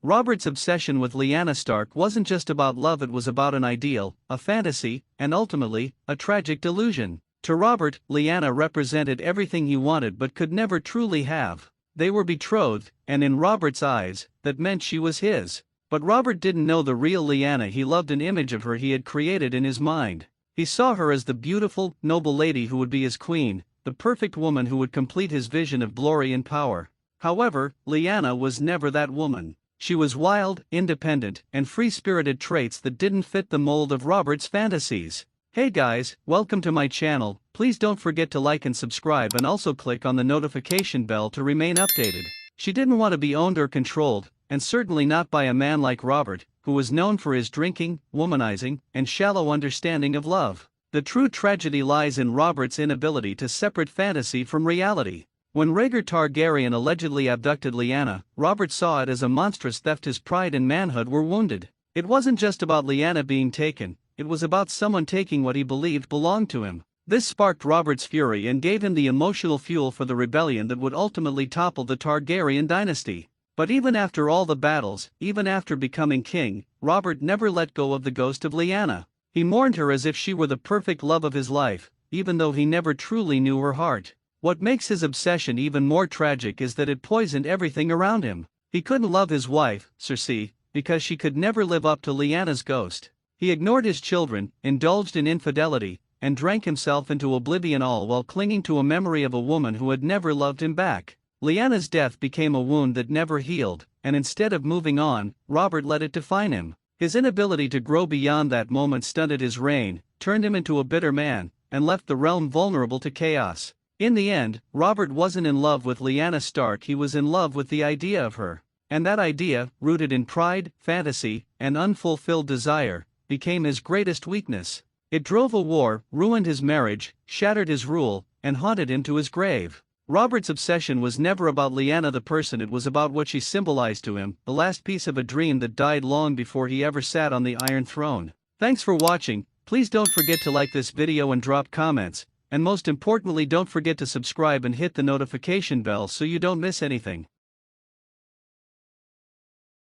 Robert's obsession with Lyanna Stark wasn't just about love, it was about an ideal, a fantasy, and ultimately, a tragic delusion. To Robert, Lyanna represented everything he wanted but could never truly have. They were betrothed, and in Robert's eyes, that meant she was his. But Robert didn't know the real Lyanna. He loved an image of her he had created in his mind. He saw her as the beautiful, noble lady who would be his queen, the perfect woman who would complete his vision of glory and power. However, Lyanna was never that woman. She was wild, independent, and free-spirited, traits that didn't fit the mold of Robert's fantasies. Hey guys, welcome to my channel. Please don't forget to like and subscribe, and also click on the notification bell to remain updated. She didn't want to be owned or controlled, and certainly not by a man like Robert, who was known for his drinking, womanizing, and shallow understanding of love. The true tragedy lies in Robert's inability to separate fantasy from reality. When Rhaegar Targaryen allegedly abducted Lyanna, Robert saw it as a monstrous theft. His pride and manhood were wounded. It wasn't just about Lyanna being taken, it was about someone taking what he believed belonged to him. This sparked Robert's fury and gave him the emotional fuel for the rebellion that would ultimately topple the Targaryen dynasty. But even after all the battles, even after becoming king, Robert never let go of the ghost of Lyanna. He mourned her as if she were the perfect love of his life, even though he never truly knew her heart. What makes his obsession even more tragic is that it poisoned everything around him. He couldn't love his wife, Cersei, because she could never live up to Lyanna's ghost. He ignored his children, indulged in infidelity, and drank himself into oblivion, all while clinging to a memory of a woman who had never loved him back. Lyanna's death became a wound that never healed, and instead of moving on, Robert let it define him. His inability to grow beyond that moment stunted his reign, turned him into a bitter man, and left the realm vulnerable to chaos. In the end, Robert wasn't in love with Lyanna Stark, he was in love with the idea of her. And that idea, rooted in pride, fantasy, and unfulfilled desire, became his greatest weakness. It drove a war, ruined his marriage, shattered his rule, and haunted him to his grave. Robert's obsession was never about Lyanna the person, it was about what she symbolized to him, the last piece of a dream that died long before he ever sat on the Iron Throne. Thanks for watching. Please don't forget to like this video and drop comments, and most importantly, don't forget to subscribe and hit the notification bell so you don't miss anything.